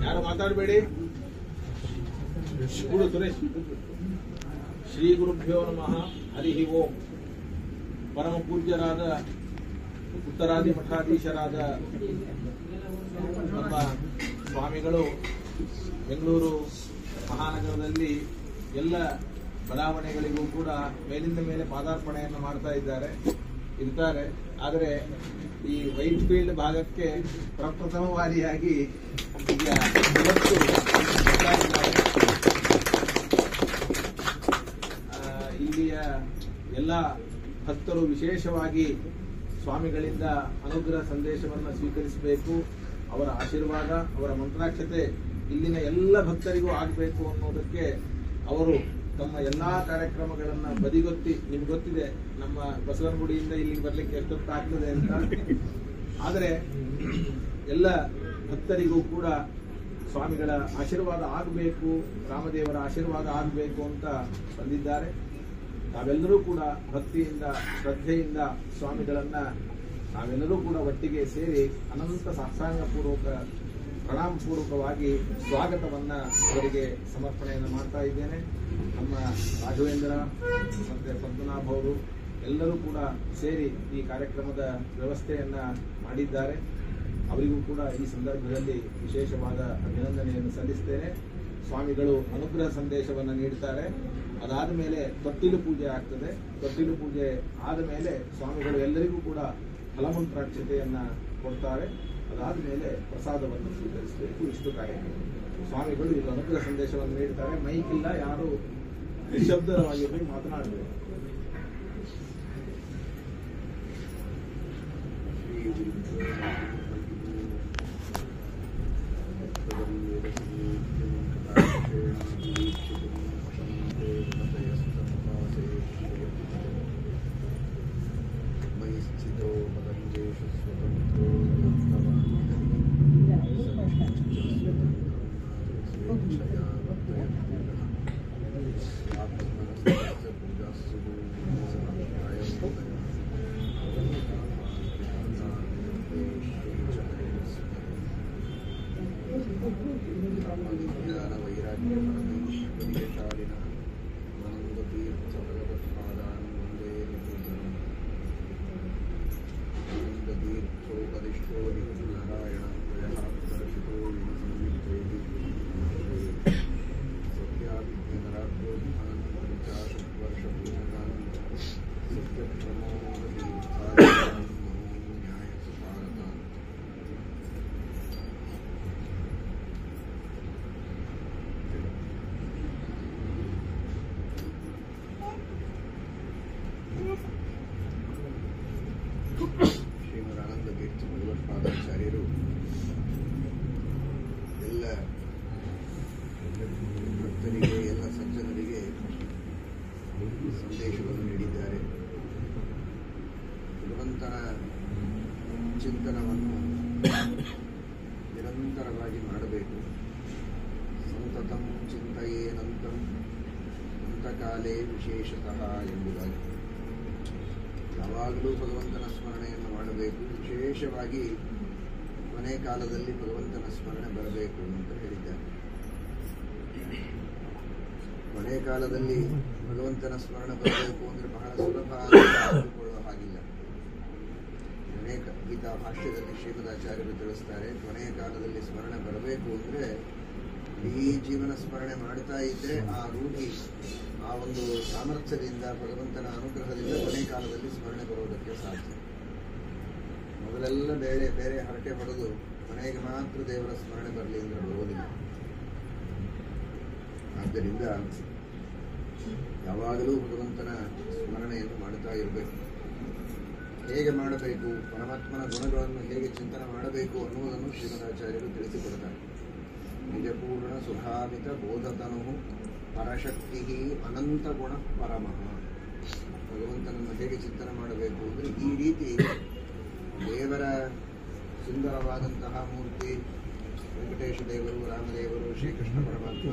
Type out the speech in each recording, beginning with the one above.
ಯಾರು ಮಾತಾಡಬೇಡಿ. ಸುರೇಶ್. ಶ್ರೀ ಗುರುಭ್ಯೋ ನಮಃ. ಹರಿ ಓಂ. ಪರಮ ಪೂಜ್ಯರಾದ ಉತ್ತರಾದಿ ಮಠಾಧೀಶರಾದ ನಮ್ಮ ಸ್ವಾಮಿಗಳು ಬೆಂಗಳೂರು ಮಹಾನಗರದಲ್ಲಿ ಎಲ್ಲ ಬಡಾವಣೆಗಳಿಗೂ ಕೂಡ ಮೇಲಿಂದ ಮೇಲೆ ಪಾದಾರ್ಪಣೆಯನ್ನು ಮಾಡ್ತಾ ಇರ್ತಾರೆ. ಆದರೆ ಈ ವೈಟ್ ಫೀಲ್ಡ್ ಭಾಗಕ್ಕೆ ಪ್ರಪ್ರಥಮವಾದಿಯಾಗಿ ಈಗ ಇವತ್ತು ಇಲ್ಲಿಯ ಎಲ್ಲ ಭಕ್ತರು ವಿಶೇಷವಾಗಿ ಸ್ವಾಮಿಗಳಿಂದ ಅನುಗ್ರಹ ಸಂದೇಶವನ್ನು ಸ್ವೀಕರಿಸಬೇಕು. ಅವರ ಆಶೀರ್ವಾದ, ಅವರ ಮಂತ್ರಾಕ್ಷತೆ ಇಲ್ಲಿನ ಎಲ್ಲ ಭಕ್ತರಿಗೂ ಆಗಬೇಕು ಅನ್ನೋದಕ್ಕೆ ಅವರು ತಮ್ಮ ಎಲ್ಲಾ ಕಾರ್ಯಕ್ರಮಗಳನ್ನ ಬದಿಗೊತ್ತಿ, ನಿಮ್ಗೆ ಗೊತ್ತಿದೆ ನಮ್ಮ ಬಸವನಗುಡಿಯಿಂದ ಇಲ್ಲಿಗೆ ಬರ್ಲಿಕ್ಕೆ ಎಷ್ಟೊತ್ತಾಗ್ತದೆ ಅಂತ. ಆದರೆ ಎಲ್ಲ ಭಕ್ತರಿಗೂ ಕೂಡ ಸ್ವಾಮಿಗಳ ಆಶೀರ್ವಾದ ಆಗಬೇಕು, ರಾಮದೇವರ ಆಶೀರ್ವಾದ ಆಗಬೇಕು ಅಂತ ಬಂದಿದ್ದಾರೆ. ನಾವೆಲ್ಲರೂ ಕೂಡ ಭಕ್ತಿಯಿಂದ, ಶ್ರದ್ಧೆಯಿಂದ ಸ್ವಾಮಿಗಳನ್ನ ನಾವೆಲ್ಲರೂ ಕೂಡ ಒಟ್ಟಿಗೆ ಸೇರಿ ಅನಂತ ಸಾಷ್ಟಾಂಗ ಪೂರ್ವಕ ಪ್ರಣಾಮ ಪೂರ್ವಕವಾಗಿ ಸ್ವಾಗತವನ್ನ ಅವರಿಗೆ ಸಮರ್ಪಣೆಯನ್ನು ಮಾಡ್ತಾ ಇದ್ದೇನೆ. ನಮ್ಮ ರಾಘವೇಂದ್ರ ಮತ್ತೆ ಪದ್ಮನಾಭ ಅವರು ಎಲ್ಲರೂ ಕೂಡ ಸೇರಿ ಈ ಕಾರ್ಯಕ್ರಮದ ವ್ಯವಸ್ಥೆಯನ್ನ ಮಾಡಿದ್ದಾರೆ. ಅವರಿಗೂ ಕೂಡ ಈ ಸಂದರ್ಭದಲ್ಲಿ ವಿಶೇಷವಾದ ಅಭಿನಂದನೆಯನ್ನು ಸಲ್ಲಿಸ್ತೇನೆ. ಸ್ವಾಮಿಗಳು ಅನುಗ್ರಹ ಸಂದೇಶವನ್ನು ನೀಡುತ್ತಾರೆ. ಅದಾದ ಮೇಲೆ ತೊಟ್ಟಿಲು ಪೂಜೆ ಆಗ್ತದೆ. ತೊಟ್ಟಿಲು ಪೂಜೆ ಆದ ಮೇಲೆ ಸ್ವಾಮಿಗಳು ಎಲ್ಲರಿಗೂ ಕೂಡ ಫಲಮಂತ್ರಾಕ್ಷತೆಯನ್ನ ಕೊಡ್ತಾರೆ. ಅದಾದ ಮೇಲೆ ಪ್ರಸಾದವನ್ನು ಸ್ವೀಕರಿಸಬೇಕು. ಇಷ್ಟು ಕಾರ್ಯಕ್ರಮ. ಸ್ವಾಮಿಗಳು ಈಗ ಅನುಗ್ರಹ ಸಂದೇಶವನ್ನು ನೀಡುತ್ತಾರೆ. ಮೈಕ್ ಇಲ್ಲ, ಯಾರು ನಿಶಬ್ದವಾಗಿರಬೇಕು, ಮಾತನಾಡಬೇಕು. ಭಗವತ್ಪಾದಾಚಾರ್ಯರು ಎಲ್ಲ ಭಕ್ತರಿಗೆ, ಎಲ್ಲ ಸಜ್ಜನರಿಗೆ ಸಂದೇಶವನ್ನು ನೀಡಿದ್ದಾರೆ. ಭಗವಂತನ ಚಿಂತನವನ್ನು ನಿರಂತರವಾಗಿ ಮಾಡಬೇಕು. ಸಂತತಂ ಚಿಂತೆಯೇನಂತಂ ಅಂತಕಾಲೇ ವಿಶೇಷತಃ ಎಂಬುದಾಗಿ ಯಾವಾಗಲೂ ಭಗವಂತನ ಸ್ಮರಣೆಯನ್ನು ಮಾಡಬೇಕು. ವಿಶೇಷವಾಗಿ ಕೊನೆ ಕಾಲದಲ್ಲಿ ಭಗವಂತನ ಸ್ಮರಣೆ ಬರಬೇಕು ಅಂತ ಹೇಳಿದ್ದಾರೆ. ಕೊನೆ ಕಾಲದಲ್ಲಿ ಭಗವಂತನ ಸ್ಮರಣೆ ಬರಬೇಕು ಅಂದರೆ ಬಹಳ ಸುಲಭ ಅಂದುಕೊಳ್ಳುವ ಹಾಗಿಲ್ಲ. ಅನೇಕ ಗೀತಾ ಭಾಷ್ಯದಲ್ಲಿ ಶ್ರೀಮದಾಚಾರ್ಯರು ತಿಳಿಸ್ತಾರೆ, ಕೊನೆಯ ಕಾಲದಲ್ಲಿ ಸ್ಮರಣೆ ಬರಬೇಕು ಅಂದರೆ ಈ ಜೀವನ ಸ್ಮರಣೆ ಮಾಡ್ತಾ ಇದ್ರೆ ಆ ರೂಢಿ, ಆ ಒಂದು ಸಾಮರ್ಥ್ಯದಿಂದ, ಭಗವಂತನ ಅನುಗ್ರಹದಿಂದ ಕೊನೆ ಕಾಲದಲ್ಲಿ ಸ್ಮರಣೆ ಬರುವುದಕ್ಕೆ ಸಾಧ್ಯ. ಮೊದಲೆಲ್ಲ ಬೇರೆ ಬೇರೆ ಹರಟೆ ಹೊಡೆದು ಕೊನೆಗೆ ಮಾತ್ರ ದೇವರ ಸ್ಮರಣೆ ಬರಲಿ ಅಂದರೆ ಬರುವುದಿಲ್ಲ. ಆದ್ದರಿಂದ ಯಾವಾಗಲೂ ಭಗವಂತನ ಸ್ಮರಣೆಯನ್ನು ಮಾಡುತ್ತಾ ಇರಬೇಕು. ಹೇಗೆ ಮಾಡಬೇಕು, ಪರಮಾತ್ಮನ ಗುಣಗಳನ್ನು ಹೇಗೆ ಚಿಂತನೆ ಮಾಡಬೇಕು ಅನ್ನುವುದನ್ನು ಶ್ರೀಮದಾಚಾರ್ಯರು ತಿಳಿಸಿಕೊಡ್ತಾರೆ. ನಿಜಪೂರ್ಣ ಸುಧಾಮಿತ ಬೋಧತನು ಪರಶಕ್ತಿ ಅನಂತ ಗುಣ ಪರಮಃ. ಭಗವಂತನನ್ನು ಹೇಗೆ ಚಿಂತನೆ ಮಾಡಬೇಕು ಅಂದರೆ ಈ ರೀತಿ ದೇವರ ಸುಂದರವಾದಂತಹ ಮೂರ್ತಿ, ವೆಂಕಟೇಶ ದೇವರು, ರಾಮದೇವರು, ಶ್ರೀಕೃಷ್ಣ ಪರಮಾತ್ಮ,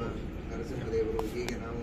ನರಸಿಂಹದೇವರು, ಹೀಗೆ ನಾವು